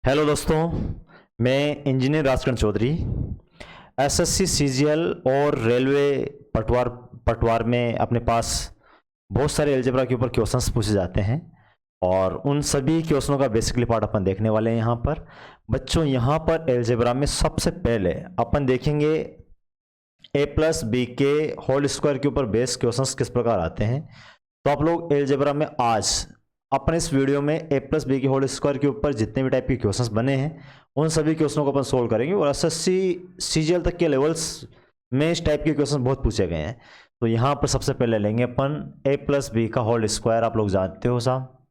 Hello दोस्तों, मैं engineer Rajkaran Chaudhary. SSC CGL और रेलवे पटवार में अपने पास बहुत सारे अलजेब्रा के ऊपर क्वेश्चंस पूछे जाते हैं और उन सभी क्वेश्चनों का बेसिकली पार्ट अपन देखने वाले हैं यहाँ पर। बच्चों, यहाँ पर अलजेब्रा में सबसे पहले अपन देखेंगे ए प्लस बी के होल स्क्वायर के ऊपर बेस क्वेश्चंस किस प्रकार आते हैं। तो आप लोग अलजेब्रा में आज अपन इस वीडियो में ए प्लस बी के होल स्क्वायर के ऊपर जितने भी टाइप के क्वेश्चंस बने हैं उन सभी क्वेश्चनों को अपन सोल्व करेंगे और एसएससी सीजीएल तक के लेवल्स में इस टाइप के क्वेश्चन बहुत पूछे गए हैं। तो यहाँ पर सबसे पहले लेंगे अपन ए प्लस बी का होल स्क्वायर। आप लोग जानते हो साहब,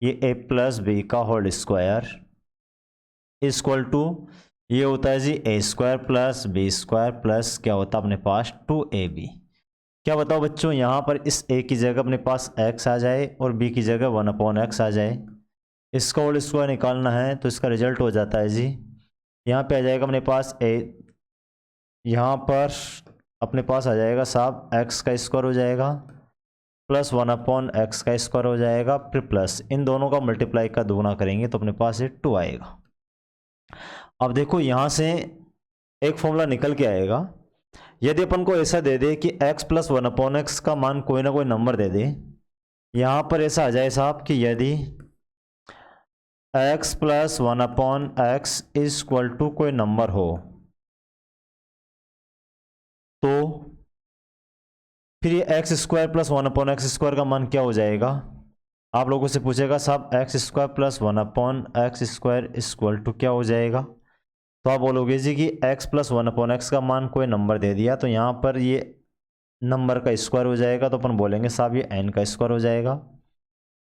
ये ए प्लस बी का होल स्क्वायर इक्वल टू ये होता है जी A square plus B square plus क्या होता है अपने पास 2ab। क्या बताओ बच्चों, यहाँ पर इस a की जगह अपने पास x आ जाए और b की जगह 1/x आ जाए। इसका होल स्क्वायर निकालना है तो इसका रिजल्ट हो जाता है जी, यहाँ पे आ जाएगा अपने पास a, यहाँ पर अपने पास आ जाएगा साहब x का स्क्वायर हो जाएगा प्लस 1/x का स्क्वायर हो जाएगा, फिर प्लस इन दोनों का मल्टीप्लाई का दुगुना करेंगे तो अपने पास ये 2 आएगा। अब देखो यहाँ से एक फॉर्मूला निकल के आएगा। यदि अपन को ऐसा दे दे कि x प्लस 1/x का मान कोई ना कोई नंबर दे दे, यहाँ पर ऐसा आ जाए साहब कि यदि x plus 1/x is equal to कोई नंबर हो तो फिर ये x square plus 1/x square का मान क्या हो जाएगा। आप लोगों से पूछेगा साहब x square plus 1/x square equal to क्या हो जाएगा। तो आप बोलोगे जी कि x प्लस 1/x का मान कोई नंबर दे दिया तो यहाँ पर ये नंबर का स्क्वायर हो जाएगा, तो अपन बोलेंगे साहब ये n का स्क्वायर हो जाएगा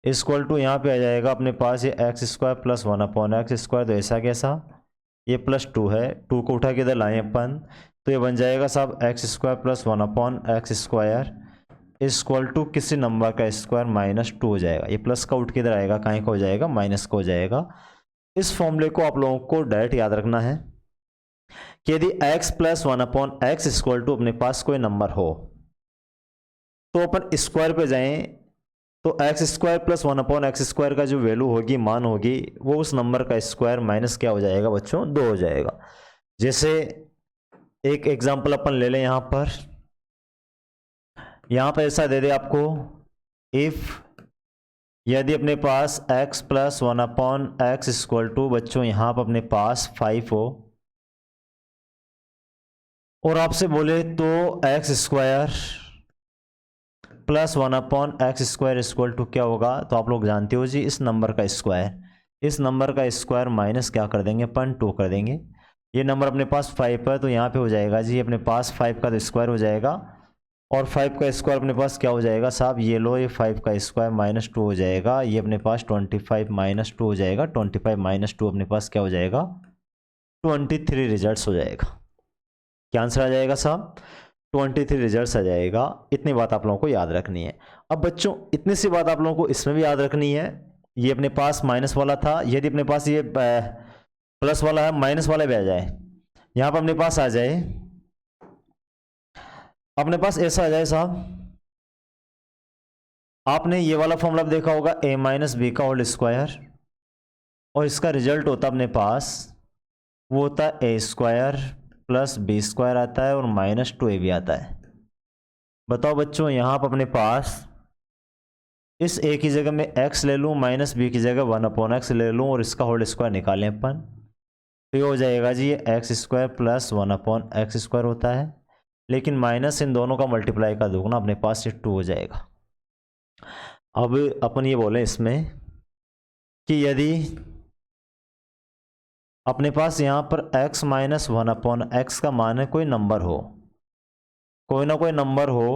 इक्वल टू यहाँ पे आ जाएगा अपने पास ये x square plus 1/x square. तो ऐसा कैसा, ये प्लस 2 है, 2 को उठा के इधर लाए अपन तो ये बन जाएगा साहब x square plus 1/x square equal to किसी नंबर का स्क्वायर माइनस 2 हो जाएगा। ये प्लस का उठ के इधर आएगा, कहीं का हो जाएगा माइनस का हो जाएगा। इस फॉर्मूले को आप लोगों को डायरेक्ट याद रखना है कि यदि x plus 1/x equal to अपने पास कोई नंबर हो तो अपन स्क्वायर पे जाएं तो x square plus 1/x square का जो वैल्यू होगी, मान होगी, वो उस नंबर का स्क्वायर माइनस क्या हो जाएगा बच्चों, 2 हो जाएगा। जैसे एक एग्जांपल अपन ले लें, यहाँ पर ऐसा दे दे आपको, इफ यदि अपने पास x plus 1/x equal to बच्चों यहाँ पर अपने पास 5 हो और आपसे बोले तो x square plus 1/x square equal to क्या होगा। तो आप लोग जानते हो जी, इस नंबर का स्क्वायर माइनस क्या कर देंगे अपन, 2 कर देंगे। ये नंबर अपने पास 5 है तो यहाँ पे हो जाएगा जी अपने पास 5 का तो स्क्वायर हो जाएगा और 5 का स्क्वायर अपने पास क्या हो जाएगा साहब, ये लो, ये 5 का स्क्वायर माइनस 2 हो जाएगा। ये अपने पास 25 माइनस 2 हो जाएगा, 25 माइनस 2 अपने पास क्या हो जाएगा, 23 रिजल्ट्स हो जाएगा। क्या आंसर आ जाएगा साहब, 23 रिजल्ट्स आ जाएगा। इतनी बात आप लोगों को याद रखनी है। अब बच्चों इतनी सी बात आप लोगों को इसमें भी याद रखनी है, ये अपने पास माइनस वाला था, यदि अपने पास ये प्लस वाला है, माइनस वाला भी आ जाए, यहाँ पर अपने पास आ जाए, अपने पास ऐसा आ जाए साहब, आपने ये वाला फॉर्मूला देखा होगा a माइनस बी का होल स्क्वायर और इसका रिजल्ट होता अपने पास वो होता है ए स्क्वायर प्लस बी स्क्वायर आता है और माइनस 2ab आता है। बताओ बच्चों, यहाँ पर अपने पास इस a की जगह में x ले लूँ, माइनस b की जगह 1/x ले लूँ और इसका होल स्क्वायर निकालें अपन तो ये हो जाएगा जी ये x square plus 1/x square होता है, लेकिन माइनस इन दोनों का मल्टीप्लाई का दुगना अपने पास ये 2 हो जाएगा। अब अपन ये बोले इसमें कि यदि अपने पास यहाँ पर x माइनस 1/x का मान है, कोई नंबर हो, कोई ना कोई नंबर हो,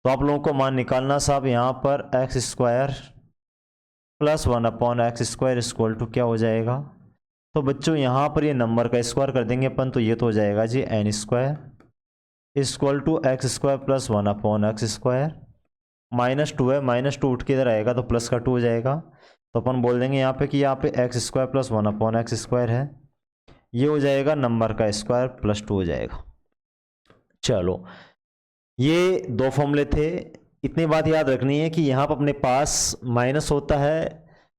तो आप लोगों को मान निकालना साहब, यहाँ पर x square plus 1/x square equal to क्या हो जाएगा। तो बच्चों यहाँ पर ये नंबर का स्क्वायर कर देंगे अपन तो ये तो हो जाएगा जी n square equal to x square plus 1/x square, minus 2 है, माइनस 2 उठ के इधर आएगा तो प्लस का 2 हो जाएगा। तो अपन बोल देंगे यहाँ पे कि यहाँ पे x square plus 1/x square है, ये हो जाएगा नंबर का स्क्वायर प्लस 2 हो जाएगा। चलो, ये 2 फॉर्मूले थे। इतनी बात याद रखनी है कि यहाँ पर अपने पास माइनस होता है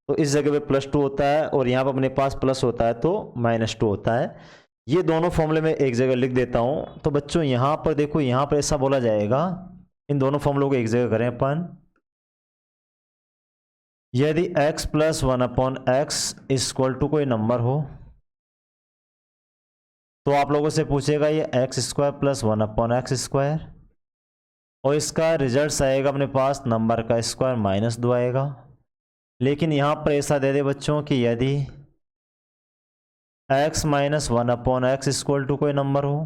तो इस जगह पे +2 होता है और यहाँ पर अपने पास प्लस होता है तो -2 होता है। ये दोनों फॉर्मूले में एक जगह लिख देता हूँ। तो बच्चों यहाँ पर देखो, यहाँ पर ऐसा बोला जाएगा, इन दोनों फॉर्मूलों को एक जगह करें अपन। यदि x + 1/x = कोई नंबर हो तो आप लोगों से पूछेगा ये x² + 1/x², और इसका रिजल्ट आएगा अपने पास नंबर का स्क्वायर -2 आएगा। लेकिन यहाँ पर ऐसा दे दे बच्चों कि यदि x - 1/x = कोई नंबर हो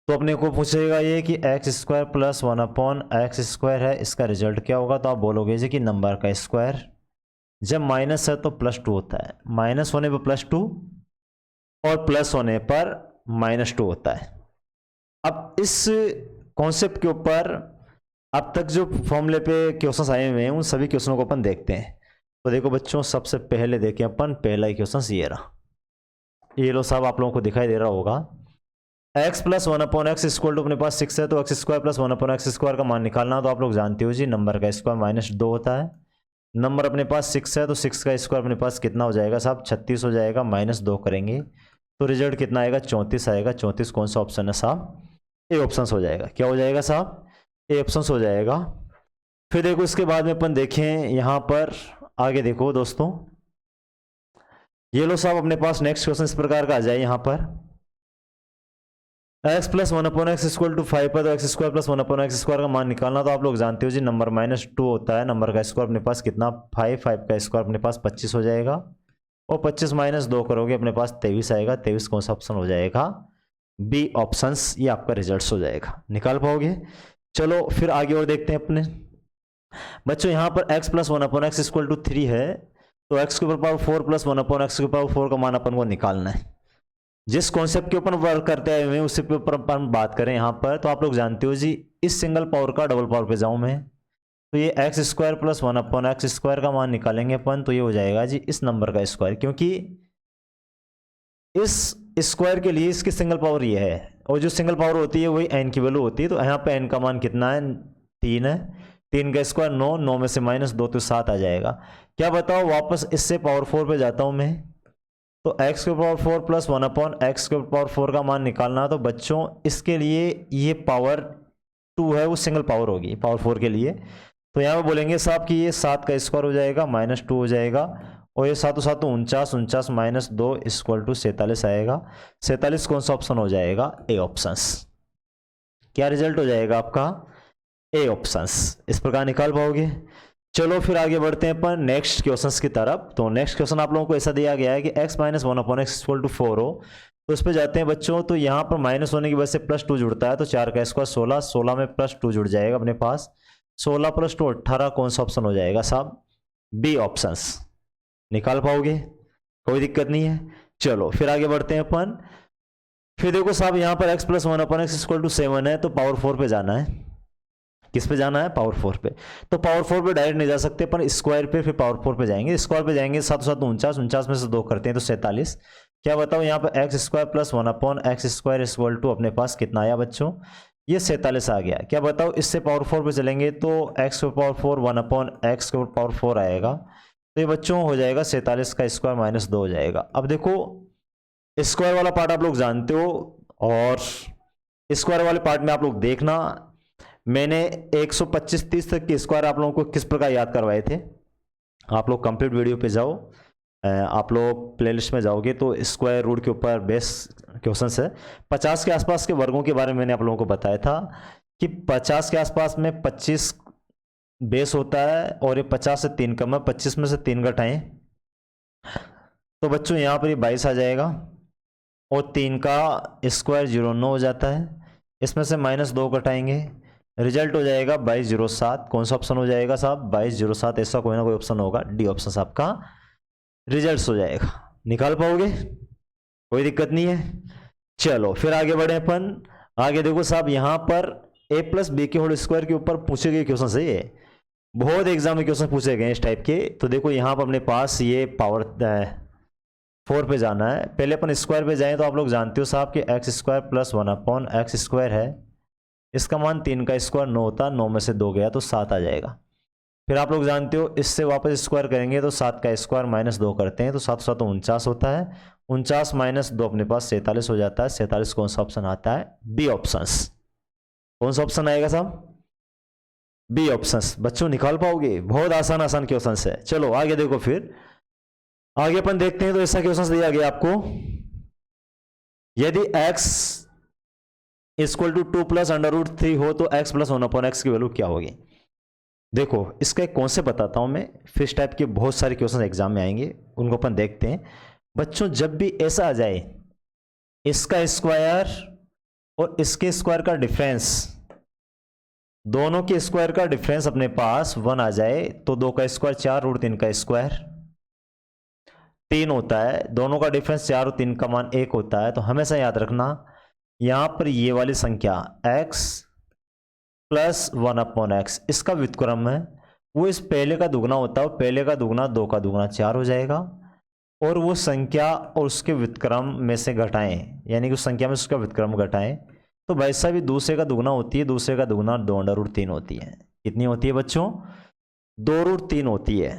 तो अपने को पूछेगा ये कि x² + 1/x² है, इसका रिजल्ट क्या होगा। तो आप बोलोगे जी कि नंबर का स्क्वायर, जब माइनस है तो +2 होता है, माइनस होने पर +2 और प्लस होने पर -2 होता है। अब इस कॉन्सेप्ट के ऊपर अब तक जो फॉर्मूले पे क्वेश्चंस आए हुए हैं उन सभी क्वेश्चनों को अपन देखते हैं। तो देखो बच्चों, सबसे पहले देखें अपन, पहला ही क्वेश्चन ये रहा, ये लो साहब, आप लोगों को दिखाई दे रहा होगा। x + 1/x = अपने पास 6 है, तो x² + 1/x² का मान निकालना। तो आप लोग जानते हो जी, नंबर का स्क्वायर -2 होता है। नंबर अपने पास 6 है, तो 6 का स्क्वायर अपने पास कितना हो जाएगा साहब, 36 हो जाएगा। -2 करेंगे तो रिजल्ट कितना आएगा, 34 आएगा। 34 कौन सा ऑप्शन है साहब, ए ऑप्शन हो जाएगा। क्या हो जाएगा साहब, ए ऑप्शन हो जाएगा। फिर देखो इसके बाद में अपन देखें यहाँ पर आगे, देखो दोस्तों, ये लो साहब, अपने पास नेक्स्ट क्वेश्चन इस प्रकार का आ जाए यहाँ पर, x + 1/x = 5 है, तो x² + 1/x² का मान निकालना। तो आप लोग जानते हो जी, नंबर -2 होता है, नंबर का स्क्वायर अपने पास कितना 5 का स्क्वायर अपने पास 25 हो जाएगा, और 25 - 2 करोगे अपने पास 23 आएगा। 23 कौन सा ऑप्शन हो जाएगा, बी ऑप्शंस, ये आपका रिजल्ट हो जाएगा। निकाल पाओगे। चलो फिर आगे और देखते हैं अपने बच्चों। यहाँ पर x + 1/x = 3 है, तो x⁴ + 1/x⁴ का मान अपन को निकालना है। जिस कॉन्सेप्ट के ऊपर वर्क करते हैं उसी के ऊपर अपन बात करें यहाँ पर। तो आप लोग जानते हो जी, इस सिंगल पावर का डबल पावर पे जाऊं मैं, तो ये x² + 1/x² का मान निकालेंगे अपन, तो ये हो जाएगा जी इस नंबर का स्क्वायर, क्योंकि इस स्क्वायर के लिए इसकी सिंगल पावर ये है, और जो सिंगल पावर होती है वही n की वैल्यू होती है। तो यहाँ पे n का मान कितना है, 3 है। 3 का स्क्वायर 9, 9 में से -2 तो 7 आ जाएगा। क्या बताओ, वापस इससे पावर 4 पे जाता हूँ मैं, तो x⁴ + 1/x⁴ का मान निकालना। तो बच्चों इसके लिए ये पावर 2 है, वो सिंगल पावर होगी पावर 4 के लिए। तो यहाँ पे बोलेंगे साहब कि ये 7 का स्क्वायर हो जाएगा, -2 हो जाएगा, और ये 7 7 49, 49 - 2 = 47 आएगा। 47 कौन सा ऑप्शन हो जाएगा, ए ऑप्शंस। क्या रिजल्ट हो जाएगा आपका, ए ऑप्शंस। इस प्रकार निकाल पाओगे। चलो फिर आगे बढ़ते हैं अपन नेक्स्ट क्वेश्चंस की तरफ। तो नेक्स्ट क्वेश्चन आप लोगों को ऐसा दिया गया है कि x - 1/x = 4 हो, तो उस पर जाते हैं बच्चों। तो यहाँ पर माइनस होने की वजह से +2 जुड़ता है, तो 4 का स्क्वायर 16, 16 में +2 जुड़ जाएगा अपने पास, 16 + 2 18। कौन सा ऑप्शन हो जाएगा साहब, बी ऑप्शंस। निकाल पाओगे, कोई दिक्कत नहीं है। चलो फिर आगे बढ़ते हैं अपन। फिर देखो साहब, यहाँ पर x + 1/x = 7 है, तो पावर 4 पे जाना है। किस पे जाना है, पावर 4 पे। तो पावर 4 पे डायरेक्ट नहीं जा सकते पर स्क्वायर पे, फिर पावर 4 पे जाएंगे। स्क्वायर पे जाएंगे, 7 7 49, 49 में से 2 करते हैं तो 47। क्या बताओ, यहाँ पे x² + 1/x² = अपने पास कितना आया बच्चों, ये 47 आ गया। क्या बताओ, इससे पावर 4 पे चलेंगे तो x⁴ 1/x⁴ आएगा। तो ये बच्चों हो जाएगा 47 का स्क्वायर -2 हो जाएगा। अब देखो स्क्वायर वाला पार्ट आप लोग जानते हो, और स्क्वायर वाले पार्ट में आप लोग देखना, मैंने 125 30 तक के स्क्वायर आप लोगों को किस प्रकार याद करवाए थे। आप लोग कंप्लीट वीडियो पे जाओ, आप लोग प्लेलिस्ट में जाओगे तो स्क्वायर रूट के ऊपर बेस क्वेश्चन है। 50 के आसपास के वर्गों के बारे में मैंने आप लोगों को बताया था कि 50 के आसपास में 25 बेस होता है, और ये 50 से 3 कम है, 25 में से 3 घटाएं तो बच्चों यहाँ पर ये 22 आ जाएगा, और 3 का स्क्वायर 09 हो जाता है। इसमें से -2 घटाएंगे, रिजल्ट हो जाएगा 2207। कौन सा ऑप्शन हो जाएगा साहब, 2207। ऐसा कोई ना कोई ऑप्शन होगा, डी ऑप्शन आपका रिजल्ट हो जाएगा। निकाल पाओगे, कोई दिक्कत नहीं है। चलो फिर आगे बढ़े अपन। आगे देखो साहब, यहाँ पर a + b² के ऊपर पूछे गए क्वेश्चन है, ये बहुत एग्जाम में क्वेश्चन पूछे गए इस टाइप के। तो देखो यहाँ पर अपने पास ये पावर 4 पे जाना है। पहले अपन स्क्वायर पे जाएं तो आप लोग जानते हो साहब कि x² + 1/x² है, इसका मान 3 का स्क्वायर 9 होता, 9 में से 2 गया तो 7 आ जाएगा। फिर आप लोग जानते हो इससे वापस स्क्वायर करेंगे तो 7 का स्क्वायर माइनस 2 करते हैं तो 7 7 49 होता है, 49 माइनस 2 अपने पास 47 हो जाता है। 47 कौन सा ऑप्शन आता है? B option. कौन सा ऑप्शन आएगा साहब? B option. बच्चों निकाल पाओगे? बहुत आसान आसान क्वेश्चन है। चलो आगे देखो, फिर आगे अपन देखते हैं। तो ऐसा क्वेश्चन दिया गया आपको, यदि x equal to 2 plus under root 3 हो तो x प्लस 1 अपॉन एक्स की वैल्यू क्या होगी? देखो इसका एक कॉन्सेप्ट बताता हूं मैं, फिश टाइप के बहुत सारे क्वेश्चन एग्जाम में आएंगे, उनको अपन देखते हैं। बच्चों जब भी ऐसा आ जाए इसका स्क्वायर और इसके स्क्वायर का डिफरेंस, दोनों के स्क्वायर का डिफरेंस अपने पास 1 आ जाए तो 2 का स्क्वायर 4 रूट 3 का स्क्वायर 3 होता है। दोनों का डिफरेंस 4 और 3 का मान 1 होता है। तो हमेशा याद रखना यहां पर ये वाली संख्या x प्लस 1 अपॉन एक्स इसका व्युत्क्रम है, वो इस पहले का दुगना होता है। पहले का दुगना 2 का दुगना 4 हो जाएगा, और वो संख्या और उसके व्युत्क्रम में से घटाएं, यानी कि उस संख्या में उसका व्युत्क्रम घटाएं तो भाई साहब ये दूसरे का दुगना होती है, दूसरे का दुगना 2 अंडर रूट 3 होती है। कितनी होती है बच्चों? 2 रूट 3 होती है।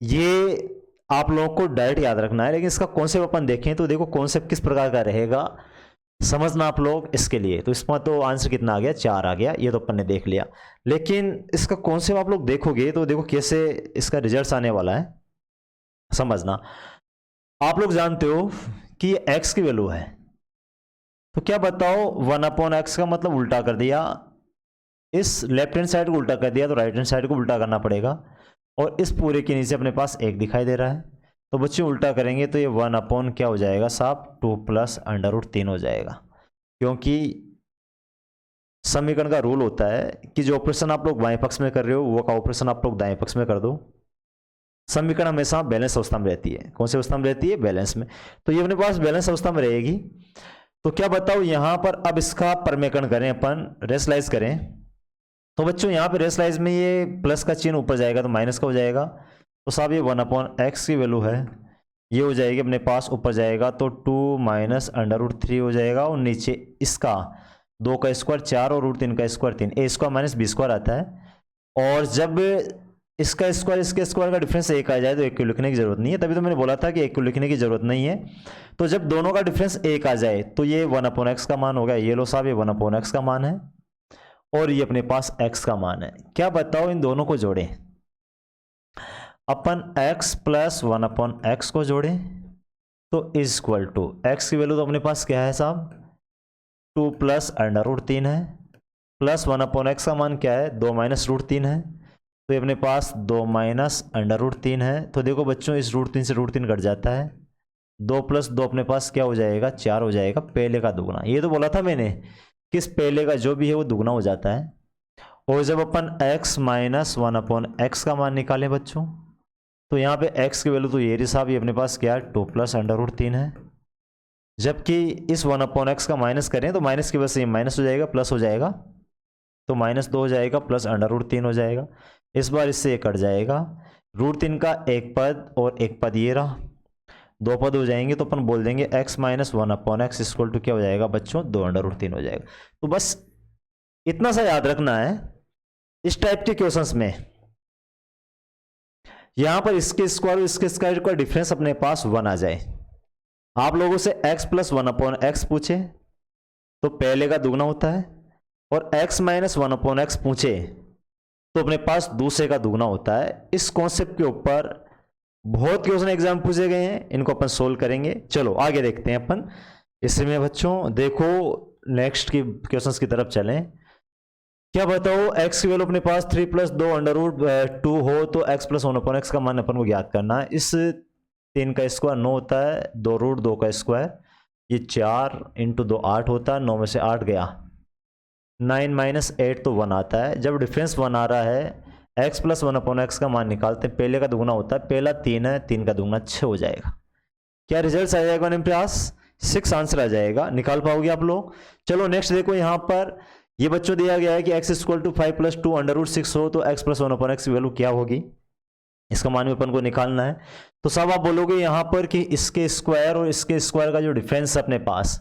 ये आप लोगों को डायरेक्ट याद रखना है, लेकिन इसका कॉन्सेप्ट अपन देखें तो देखो कॉन्सेप्ट किस प्रकार का रहेगा समझना आप लोग इसके लिए। तो इसमें तो आंसर कितना आ गया? 4 आ गया, ये तो अपन ने देख लिया। लेकिन इसका कॉन्सेप्ट आप लोग देखोगे तो देखो कैसे इसका रिजल्ट आने वाला है, समझना। आप लोग जानते हो कि ये x की वैल्यू है, तो क्या बताओ 1 अपॉन एक्स का मतलब उल्टा कर दिया, इस लेफ्ट हैंड साइड को उल्टा कर दिया तो राइट हैंड साइड को उल्टा करना पड़ेगा, और इस पूरे के नीचे अपने पास 1 दिखाई दे रहा है। तो बच्चों उल्टा करेंगे तो ये 1 अपॉन क्या हो जाएगा साहब? 2 प्लस अंडर रूट 3 हो जाएगा। क्योंकि समीकरण का रूल होता है कि जो ऑपरेशन आप लोग बाएं पक्ष में कर रहे हो वो का ऑपरेशन आप लोग दाएं पक्ष में कर दो। समीकरण हमेशा बैलेंस अवस्था में रहती है। कौन सी अवस्था में रहती है? बैलेंस में। तो ये अपने पास बैलेंस अवस्था में रहेगी। तो क्या बताओ यहां पर अब इसका परमेकरण करें, अपन रेशनलाइज करें, तो बच्चों यहां पे रेशनलाइज में ये प्लस का चिन्ह ऊपर जाएगा तो माइनस का हो जाएगा। तो साहब ये 1 अपॉन एक्स की वैल्यू है, ये हो जाएगी अपने पास ऊपर जाएगा तो 2 माइनस अंडर रूट 3 हो जाएगा, और नीचे इसका 2 का स्क्वायर 4 और रूट 3 का स्क्वायर 3, ए स्क्वायर माइनस बी स्क्वायर आता है। और जब इसका स्क्वायर इसके स्क्वायर का डिफरेंस 1 आ जाए तो 1 को लिखने की जरूरत नहीं है, तभी तो मैंने बोला था कि 1 को लिखने की जरूरत नहीं है। तो जब दोनों का डिफरेंस 1 आ जाए तो ये 1 अपॉन एक्स का मान होगा। ये लो साहब ये 1 अपॉन एक्स का मान है, और ये अपने पास x का मान है। क्या बताओ इन दोनों को जोड़ें, अपन x प्लस 1 अपॉन एक्स को जोड़ें तो इज इक्वल टू एक्स की वैल्यू तो अपने पास क्या है साहब? 2 प्लस अंडर रूट 3 है, प्लस 1 अपॉन एक्स का मान क्या है? 2 माइनस रूट 3 है, तो ये अपने पास 2 माइनस अंडर रूट 3 है। तो देखो बच्चों इस रूट 3 से रूट 3 कट जाता है, 2 प्लस 2 अपने पास क्या हो जाएगा? 4 हो जाएगा, पहले का दुगना। ये तो बोला था मैंने किस पहले का जो भी है वो दुगना हो जाता है। और जब अपन x माइनस 1 अपॉन एक्स का मान निकालें बच्चों, तो यहाँ पे x की वैल्यू तो ये साहब ये अपने पास क्या है? 2 प्लस अंडर रूट 3 है। जबकि इस 1 अपॉन एक्स का माइनस करें तो माइनस की वजह से ये माइनस हो जाएगा, प्लस हो जाएगा, तो माइनस 2 हो जाएगा, प्लस अंडर रूट 3 हो जाएगा। इस बार इससे ये कट जाएगा, रूट 3 का एक पद और एक पद ये रहा, 2 पद हो जाएंगे, तो अपन बोल देंगे x minus 1 upon x equal to क्या हो जाएगा बच्चों? 2 अंडर रूट 3 हो जाएगा। तो बस इतना सा याद रखना है इस टाइप के क्वेश्चंस में, यहां पर इसके स्क्वायर और इसके स्क्वायर का डिफरेंस अपने पास 1 आ जाए। आप लोगों से x प्लस 1 अपॉन एक्स पूछे तो पहले का दुगना होता है, और x माइनस 1 अपॉन एक्स पूछे तो अपने पास दूसरे का दुगना होता है। इस कॉन्सेप्ट के ऊपर बहुत क्वेश्चन एग्जाम पूछे गए हैं, इनको अपन सोल्व करेंगे। चलो आगे देखते हैं अपन इसमें बच्चों। देखो नेक्स्ट की क्वेश्चंस की तरफ चलें। क्या बताओ x की वैल्यू अपने पास 3 प्लस 2 अंडर रूट 2 हो तो x प्लस 1 अपॉन एक्स का मान अपन को ज्ञात करना है। इस 3 का स्क्वायर 9 होता है, 2 रूट 2 का स्क्वायर ये 4 इंटू 2 8 होता है, 9 में से 8 गया, 9 माइनस 8 तो 1 आता है। जब डिफरेंस 1 आ रहा है x प्लस 1 अपॉन एक्स का मान निकालते हैं, पहले का दुगना होता है, पहला 3 है, 3 का दुगना 6 हो जाएगा। क्या रिजल्ट आ जाएगा अपने पास? 6 आंसर आ जाएगा। निकाल पाओगे आप लोग? चलो नेक्स्ट देखो, यहाँ पर ये बच्चों दिया गया है कि x equal to 5 plus 2 under root 6 हो तो x प्लस 1 अपॉन एक्स की वैल्यू क्या होगी, इसका मान भी अपन को निकालना है। तो सब आप बोलोगे यहाँ पर कि इसके स्क्वायर और इसके स्क्वायर का जो डिफरेंस है अपने पास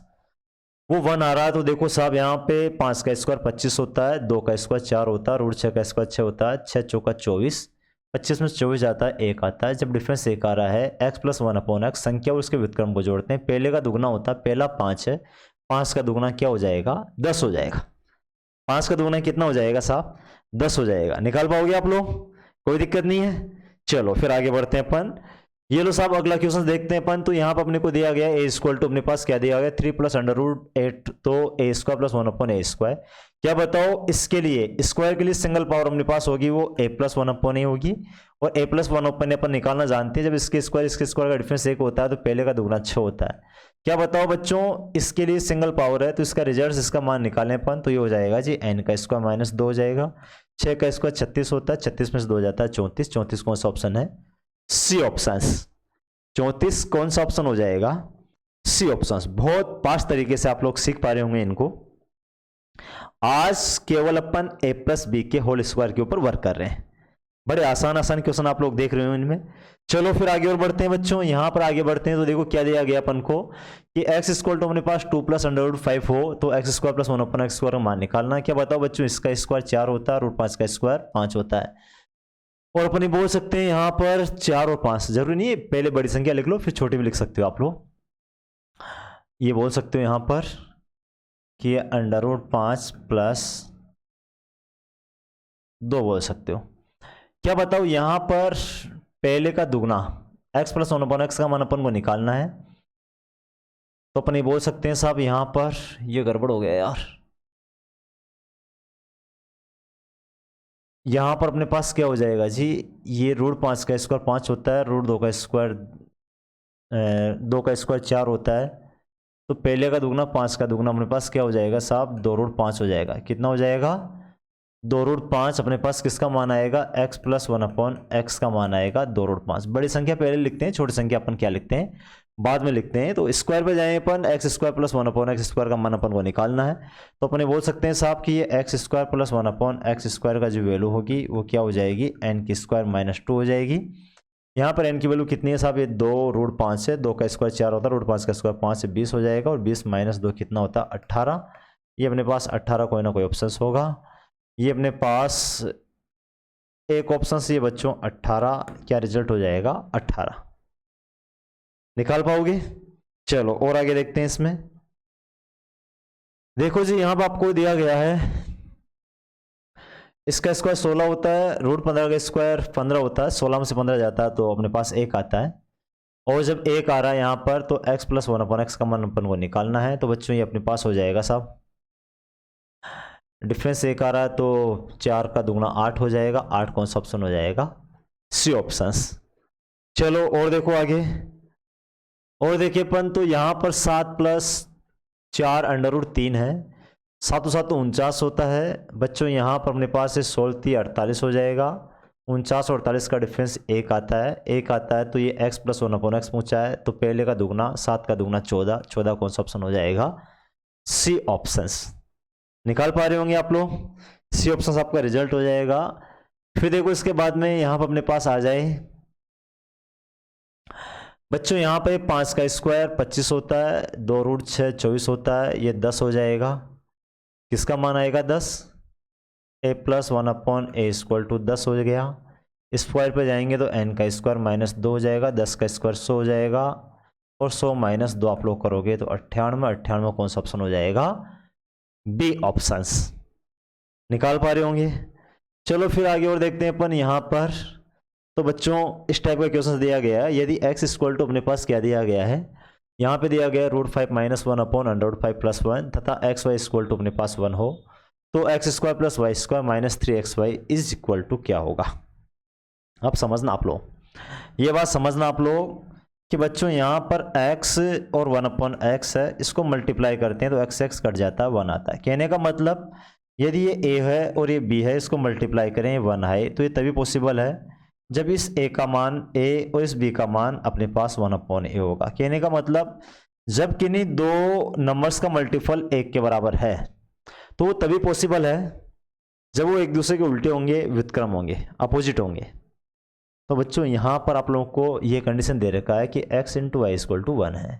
वो 1 आ रहा है, तो देखो साहब यहाँ पे 5 का स्क्वायर 25 होता है, 2 का स्क्वायर 4 होता है, रूट 6 का स्क्वायर 6 होता है, 6 चौका 24, 25 में 24 आता है, 1 आता है। जब डिफरेंस 1 आ रहा है, x प्लस 1/x संख्या और उसके व्युत्क्रम को जोड़ते हैं, पहले का दुगना होता है, पहला 5 है, 5 का दुगना क्या हो जाएगा, 10 हो जाएगा। 5 का दुगना कितना हो जाएगा साहब, 10 हो जाएगा। निकाल पाओगे आप लोग, कोई दिक्कत नहीं है। चलो फिर आगे बढ़ते हैं अपन। ये लो साहब अगला क्वेश्चन देखते हैं अपन। तो यहाँ पर अपने को दिया गया ए इक्वल टू, अपने पास क्या दिया गया, 3 प्लस अंडर रूट 8, तो ए स्क्वायर प्लस 1/a²। क्या बताओ इसके लिए, स्क्वायर के लिए सिंगल पावर अपने पास होगी वो a प्लस 1/a होगी, और a प्लस 1/a अपन निकालना जानते हैं। जब इसके स्क्वायर का डिफरेंस 1 होता है तो पहले का दुगना 6 होता है। क्या बताओ बच्चों, इसके लिए सिंगल पावर है तो इसका रिजल्ट, इसका मान निकालें अपन, तो ये हो जाएगा जी n का स्क्वायर माइनस 2 हो जाएगा। 6 का स्क्वायर 36 होता है, 36 में से 2 जाता है 34। 34 कौन सा ऑप्शन है, सी ऑप्शन। 34 कौन सा ऑप्शन हो जाएगा, सी ऑप्शन। बहुत फास्ट तरीके से आप लोग सीख पा रहे होंगे इनको। आज केवल अपन a प्लस बी के होल स्क्वायर के ऊपर वर्क कर रहे हैं। बड़े आसान आसान क्वेश्चन आप लोग देख रहे हो इनमें। चलो फिर आगे और बढ़ते हैं बच्चों। यहां पर आगे बढ़ते हैं तो देखो क्या दिया गया अपन को कि x इक्वल टू अपने पास 2 प्लस अंडर रूट 5 हो, तो x स्क्वायर प्लस 1/x² का मान निकालना है। क्या बताओ बच्चों, इसका स्क्वायर 4 होता है, रूट 5 का स्क्वायर 5 होता है। और अपन बोल सकते हैं यहाँ पर 4 और 5, जरूरी नहीं है पहले बड़ी संख्या लिख लो फिर छोटी भी लिख सकते हो आप लोग। ये बोल सकते हो यहाँ पर कि अंडर रूट 5 प्लस 2 बोल सकते हो। क्या बताओ यहाँ पर पहले का दुगना x प्लस 1/x का मान अपन को निकालना है, तो अपन ये बोल सकते हैं साहब यहाँ पर ये गड़बड़ हो गया यार। यहाँ पर अपने पास क्या हो जाएगा जी, ये रूट 5 का स्क्वायर 5 होता है, रूट 2 का स्क्वायर 4 होता है, तो पहले का दुगना 5 का दुगना अपने पास क्या हो जाएगा साहब, 2 रूट 5 हो जाएगा। कितना हो जाएगा, 2 रूट 5। अपने पास किसका मान आएगा, x प्लस 1/x का मान आएगा 2 रूट 5। बड़ी संख्या पहले लिखते हैं, छोटी संख्या अपन क्या लिखते हैं, बाद में लिखते हैं। तो स्क्वायर पे जाए अपन, x स्क्वायर प्लस 1/x² का मान अपन को निकालना है। तो अपने बोल सकते हैं साहब कि ये x स्क्वायर प्लस 1/x² का जो वैल्यू होगी वो क्या हो जाएगी, n की स्क्वायर माइनस 2 हो जाएगी। यहाँ पर n की वैल्यू कितनी है साहब, ये 2 रूट 5 है, 2 का स्क्वायर 4 होता है, रूट 5 का स्क्वायर 5 से 20 हो जाएगा, और 20 माइनस 2 कितना होता है 18। ये अपने पास 18 कोई ना कोई ऑप्शन होगा। ये अपने पास एक ऑप्शन से ये बच्चों 18, क्या रिजल्ट हो जाएगा 18। निकाल पाओगे। चलो और आगे देखते हैं इसमें। देखो जी यहाँ पर आपको दिया गया है इसका स्क्वायर 16 होता है, रूट 15 का स्क्वायर 15 होता है, 16 में से 15 जाता है तो अपने पास 1 आता है। और जब 1 आ रहा है यहाँ पर तो x प्लस 1/x का मान अपन को निकालना है। तो बच्चों ये अपने पास हो जाएगा साहब, डिफरेंस 1 आ रहा है तो 4 का दुगना 8 हो जाएगा। 8 कौन सा ऑप्शन हो जाएगा, सी ऑप्शंस। चलो और देखो आगे, और देखिए अपन तो यहाँ पर 7 प्लस 4 अंडर रूट 3 है, 7 तो 49 होता है। बच्चों यहाँ पर अपने पास है 16 48 हो जाएगा। 49 और 48 का डिफरेंस 1 आता है, 1 आता है तो ये x प्लस 1/x पूछा है, तो पहले का दुगना 7 का दुगना 14, 14 कौन सा ऑप्शन हो जाएगा, सी ऑप्शंस। निकाल पा रहे होंगे आप लोग, सी ऑप्शंस आपका रिजल्ट हो जाएगा। फिर देखो इसके बाद में यहाँ पर अपने पास आ जाए बच्चों, यहाँ पे 5 का स्क्वायर 25 होता है, 2 रूट 6 24 होता है, ये 10 हो जाएगा। किसका मान आएगा 10, a प्लस 1/a = 10 हो गया। स्क्वायर पे जाएंगे तो n का स्क्वायर माइनस 2 हो जाएगा, 10 का स्क्वायर 100 हो जाएगा, और 100 माइनस 2 आप लोग करोगे तो 98। 98 कौन सा ऑप्शन हो जाएगा, बी ऑप्शंस। निकाल पा रहे होंगे। चलो फिर आगे और देखते हैं अपन यहाँ पर। तो बच्चों इस टाइप का क्वेश्चन दिया गया है, यदि x इक्वल टू अपने पास क्या दिया गया है, यहाँ पे दिया गया रूट 5 माइनस 1/√5 प्लस 1 तथा एक्स वाई इक्वल टू अपने पास 1 हो, तो x square plus y square minus 3xy is equal to क्या होगा। अब समझना आप लोग, ये बात समझना आप लोग कि बच्चों यहाँ पर x और 1/x है, इसको मल्टीप्लाई करते हैं तो x कट जाता है 1 आता है। कहने का मतलब यदि ये a है और ये b है, इसको मल्टीप्लाई करें 1 है, तो ये तभी पॉसिबल है जब इस a का मान a और इस b का मान अपने पास 1/a होगा। कहने का मतलब जब किन्हीं दो नंबर्स का मल्टीपल 1 के बराबर है तो वो तभी पॉसिबल है जब वो एक दूसरे के उल्टे होंगे, व्युत्क्रम होंगे, अपोजिट होंगे। तो बच्चों यहाँ पर आप लोगों को ये कंडीशन दे रखा है कि x × y = 1 है।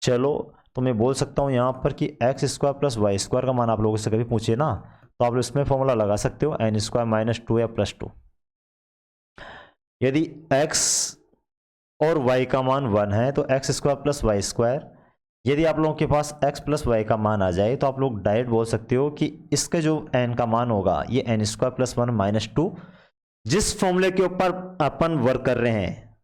चलो तो मैं बोल सकता हूँ यहाँ पर कि x square plus y square का मान आप लोगों से कभी पूछे ना, तो आप इसमें फॉर्मूला लगा सकते हो एन स्क्वायर माइनस 2 या प्लस 2। यदि x और y का मान 1 है तो x square plus y square. यदि आप लोगों के पास x प्लस वाई का मान आ जाए तो आप लोग डायरेक्ट बोल सकते हो कि इसका जो n का मान होगा ये एन स्क्वायर प्लस 1 माइनस 2। जिस फॉर्मूले के ऊपर अपन वर्क कर रहे हैं,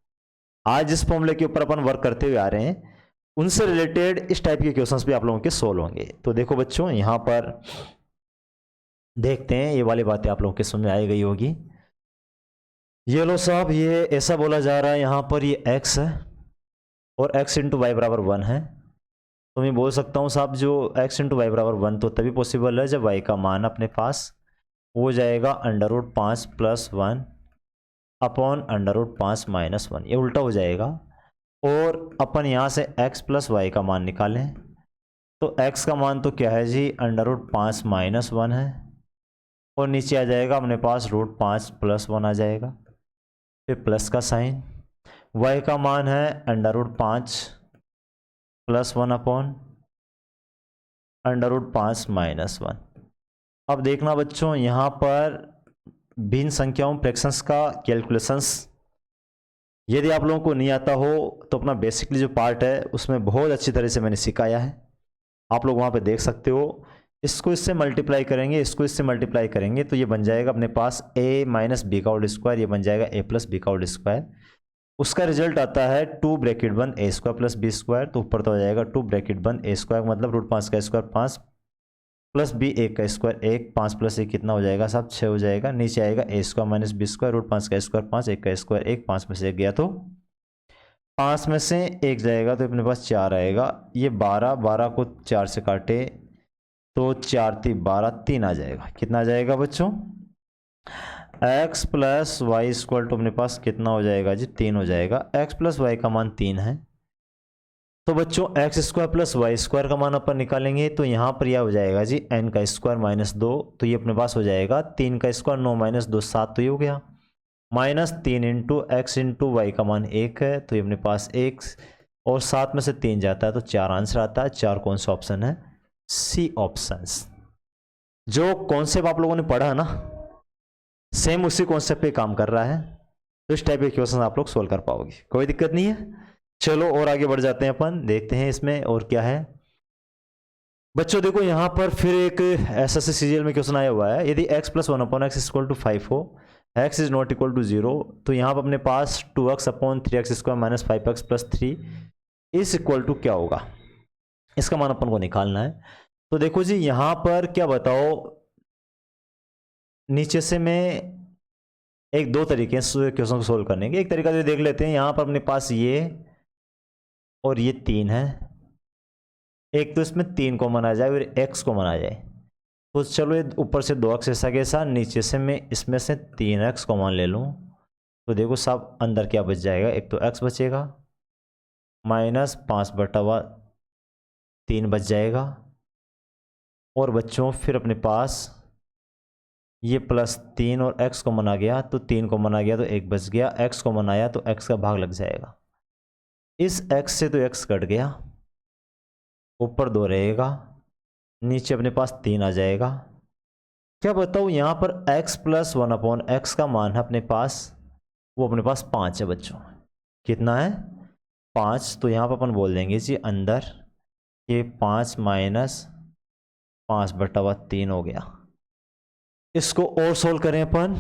आज जिस फॉर्मूले के ऊपर अपन वर्क करते हुए आ रहे हैं, उनसे रिलेटेड इस टाइप के क्वेश्चंस भी आप लोगों के सोल्व होंगे। तो देखो बच्चों, यहां पर देखते हैं, ये वाली बातें आप लोगों के समझ में आई गई होगी। ये लो साहब, ये ऐसा बोला जा रहा है यहाँ पर ये x है और x इंटू वाई बराबर 1 है। तो मैं बोल सकता हूँ साहब जो x इंटू वाई बराबर 1 तो तभी पॉसिबल है जब y का मान अपने पास हो जाएगा under root 5 plus 1 upon under root 5 minus 1। ये उल्टा हो जाएगा और अपन यहाँ से x प्लस वाई का मान निकालें तो x का मान तो क्या है जी, अंडर रूट 5 माइनस 1 है और नीचे आ जाएगा अपने पास रूट 5 प्लस 1 आ जाएगा, फिर प्लस का साइन। y का मान है under root 5 plus 1 upon under root 5 minus 1। अब देखना बच्चों, यहाँ पर भिन्न संख्याओं फ्रैक्शंस का कैलकुलेशंस यदि आप लोगों को नहीं आता हो तो अपना बेसिकली जो पार्ट है उसमें बहुत अच्छी तरह से मैंने सिखाया है, आप लोग वहाँ पे देख सकते हो। इसको इससे मल्टीप्लाई करेंगे, इसको इससे मल्टीप्लाई करेंगे तो ये बन जाएगा अपने पास a माइनस बी का होल स्क्वायर, ये बन जाएगा a प्लस बी का होल स्क्वायर। उसका रिजल्ट आता है 2 ब्रैकेट बन a square plus B square, तो ऊपर तो हो जाएगा 2 ब्रैकेट बन a स्क्वायर मतलब रूट 5 का स्क्वायर 5 प्लस बी 1 का स्क्वायर 1, 5 प्लस 1 कितना हो जाएगा साहब 6 हो जाएगा। नीचे आएगा a square minus b square root 5 का स्क्वायर 5, 1 का स्क्वायर 1, 5 में से 1 गया तो 5 में से 1 जाएगा तो अपने पास 4 आएगा। ये 12 को 4 से काटे तो 4 3 12 3 आ जाएगा। कितना आ जाएगा बच्चों, x plus y equal to अपने पास कितना हो जाएगा जी 3 हो जाएगा। x प्लस वाई का मान 3 है तो बच्चों x square plus y square का मान अपन निकालेंगे तो यहाँ पर यह हो जाएगा जी n का स्क्वायर माइनस 2, तो ये अपने पास हो जाएगा 3 का स्क्वायर 9 माइनस 2 7, तो ये हो गया minus 3 into x into y का मान 1 है तो ये अपने पास 1 और 7 में से 3 जाता है तो 4 आंसर आता है। 4 कौन सा ऑप्शन है, सी ऑप्शन। जो कॉन्सेप्ट आप लोगों ने पढ़ा है ना सेम उसी कॉन्सेप्ट पे काम कर रहा है, तो इस टाइप के क्वेश्चन आप लोग सोल्व कर पाओगे, कोई दिक्कत नहीं है। चलो और आगे बढ़ जाते हैं अपन, देखते हैं इसमें और क्या है। बच्चों देखो यहाँ पर फिर एक एसएससी सीजीएल में क्वेश्चन आया हुआ है, यदि x plus 1 upon x equal to 5 हो, x is not equal to 0, तो यहाँ पर अपने पास 2x upon 3x square minus 5x plus 3 is equal to क्या होगा, इसका मान अपन को निकालना है। तो देखो जी यहाँ पर क्या बताओ, नीचे से मैं एक दो तरीके से क्वेश्चन को सोल्व करने के, एक तरीका जो देख लेते हैं। यहाँ पर अपने पास ये और ये 3 है, एक तो इसमें 3 कॉमन आ जाए और x कॉमन आ जाए, तो चलो ये ऊपर से 2x ऐसा कैसा, नीचे से मैं इसमें से 3x कॉमन ले लूँ तो देखो साहब अंदर क्या बच जाएगा, एक तो x बचेगा माइनस 5/3 बच जाएगा और बच्चों फिर अपने पास ये प्लस 3 और x कॉमन आ गया तो 3 कॉमन आ गया तो 1 बच गया, x कॉमन आया तो x का भाग लग जाएगा। इस x से तो x कट गया, ऊपर 2 रहेगा, नीचे अपने पास 3 आ जाएगा। क्या बताऊँ यहाँ पर x प्लस 1 अपॉन एक्स का मान है अपने पास, वो अपने पास 5 है बच्चों। कितना है 5, तो यहाँ पर अपन बोल देंगे जी अंदर ये 5 माइनस 5/3 हो गया। इसको और सोल्व करें अपन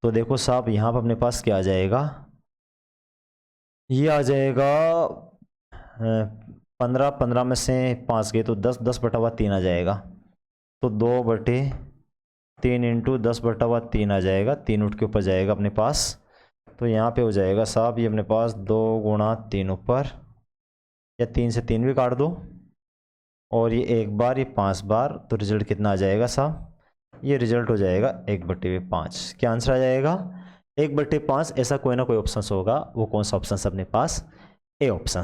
तो देखो साहब यहाँ पर अपने पास क्या आ जाएगा, ये आ जाएगा 15 में से 5 गए तो 10/3 आ जाएगा, तो 2/3 इंटू 10/3 आ जाएगा, 3 उठ के ऊपर जाएगा अपने पास, तो यहाँ पे हो जाएगा साहब ये अपने पास 2 गुणा 3 ऊपर, या 3 से 3 भी काट दो और ये 1 बार ये 5 बार, तो रिजल्ट कितना आ जाएगा साहब, ये रिजल्ट हो जाएगा 1/5। क्या आंसर आ जाएगा 1/5। ऐसा कोई ना कोई ऑप्शन होगा, वो कौन सा ऑप्शन अपने पास, ए ऑप्शन।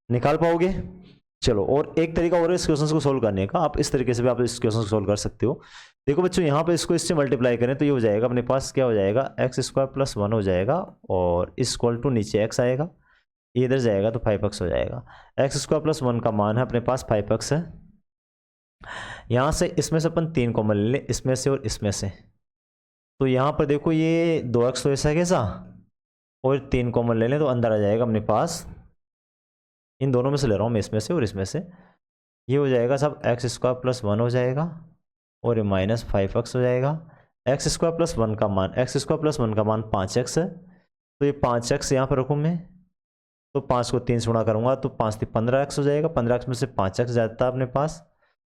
निकाल पाओगे। चलो और एक तरीका और इस क्वेश्चन को सोल्व करने का, आप इस तरीके से भी आप इस क्वेश्चन को सोल्व कर सकते हो। देखो बच्चों यहाँ पे इसको इससे मल्टीप्लाई करें तो ये हो जाएगा अपने पास क्या हो जाएगा, एक्स स्क्वायर प्लस 1 हो जाएगा और इक्वल टू नीचे x आएगा, ये इधर जाएगा तो 5x हो जाएगा। एक्स स्क्वायर प्लस 1 का मान है अपने पास 5x है। यहाँ से इसमें से अपन 3 कॉमन ले लें, इसमें से और इसमें से। तो यहाँ पर देखो ये 2x तो ऐसा कैसा, और 3 कॉमन ले लें तो अंदर आ जाएगा अपने पास, इन दोनों में से ले रहा हूँ मैं, इसमें से और इसमें से। ये हो जाएगा सब एक्स स्क्वायर प्लस 1 हो जाएगा और ये माइनस 5x हो जाएगा। एक्स स्क्वायर प्लस 1 का मान, एक्स स्क्वायर प्लस 1 का मान 5x है, तो ये 5x यहाँ पर रखूँ मैं, तो 5 को 3 से गुणा करूँगा तो 5 से 15x हो जाएगा। 15x में से 5x जाता है अपने पास,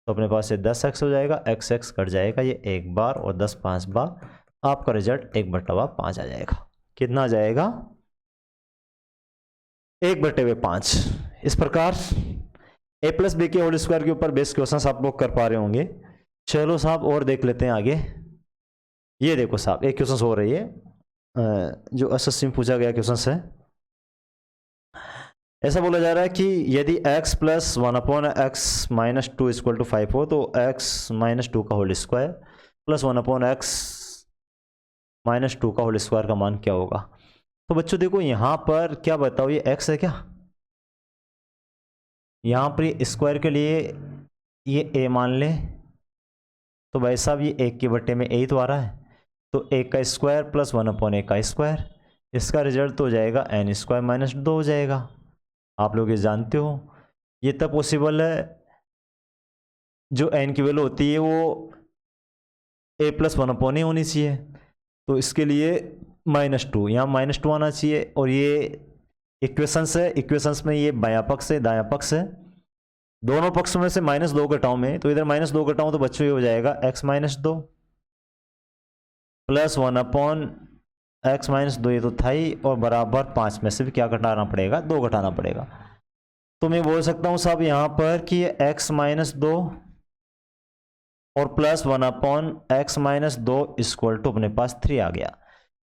तो अपने पास ये 10x हो जाएगा। x कट जाएगा ये 1 बार और 10 5 बार, आपका रिजल्ट 1/5 आ जाएगा। कितना आ जाएगा? 1/5। इस प्रकार a प्लस बी के होल स्क्वायर के ऊपर बेस क्वेश्चन आप लोग कर पा रहे होंगे। चलो साहब और देख लेते हैं आगे। ये देखो साहब एक क्वेश्चन हो रही है जो एसएससी में पूछा गया क्वेश्चन है। ऐसा बोला जा रहा है कि यदि x plus 1/x minus 2 equal to 5 हो तो x माइनस 2 का whole square plus 1/x minus 2 का होल स्क्वायर का मान क्या होगा। तो बच्चों देखो यहाँ पर क्या बताओ, ये x है क्या, यहाँ पर ये स्क्वायर के लिए ये a मान ले, तो भाई साहब ये 1 के बट्टे में a ही तो आ रहा है, तो 1 का स्क्वायर प्लस 1/a का स्क्वायर, इसका रिजल्ट तो हो जाएगा n स्क्वायर माइनस 2 हो जाएगा। आप लोग ये जानते हो ये तब पॉसिबल है जो n की वैल्यू होती है वो a प्लस 1/a होनी चाहिए, तो इसके लिए -2, यहाँ -2 आना चाहिए। और ये इक्वेशंस है, इक्वेशंस में ये बायां पक्ष है दायां पक्ष है, दोनों पक्षों में से -2 घटाओ में, तो इधर -2 घटाओ तो बच्चों ये हो जाएगा x minus 2 plus 1/x minus 2, ये तो था ही, और बराबर 5 में से भी क्या घटाना पड़ेगा, 2 घटाना पड़ेगा। तो मैं बोल सकता हूँ साहब यहाँ पर कि x माइनस 2 और plus 1/x minus 2 equal to अपने पास 3 आ गया।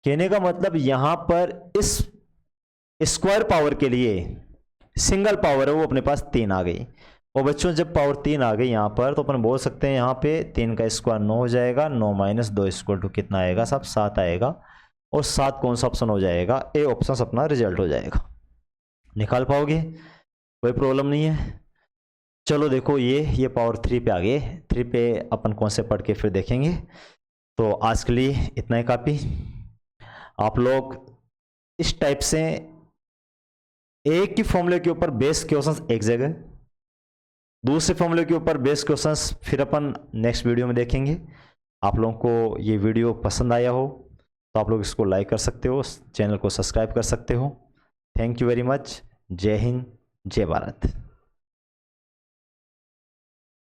कहने का मतलब यहाँ पर इस स्क्वायर पावर के लिए सिंगल पावर है वो अपने पास 3 आ गई। और बच्चों जब पावर 3 आ गई यहाँ पर, तो अपन बोल सकते हैं यहाँ पे 3 का स्क्वायर 9 हो जाएगा, 9 माइनस 2 इक्वल टू कितना आएगा साहब, 7 आएगा। और 7 कौन सा ऑप्शन हो जाएगा, ए ऑप्शन अपना रिजल्ट हो जाएगा। निकाल पाओगे, कोई प्रॉब्लम नहीं है। चलो देखो ये पावर 3 पे आ गए, 3 पे अपन कौन से पढ़ के फिर देखेंगे। तो आज के लिए इतना ही काफ़ी। आप लोग इस टाइप से एक ही फॉर्मूले के ऊपर बेस क्वेश्चंस एक जगह, दूसरे फॉर्मूले के ऊपर बेस क्वेश्चंस फिर अपन नेक्स्ट वीडियो में देखेंगे। आप लोगों को ये वीडियो पसंद आया हो तो आप लोग इसको लाइक कर सकते हो, चैनल को सब्सक्राइब कर सकते हो। Thank you very much. जय हिंद, जय भारत।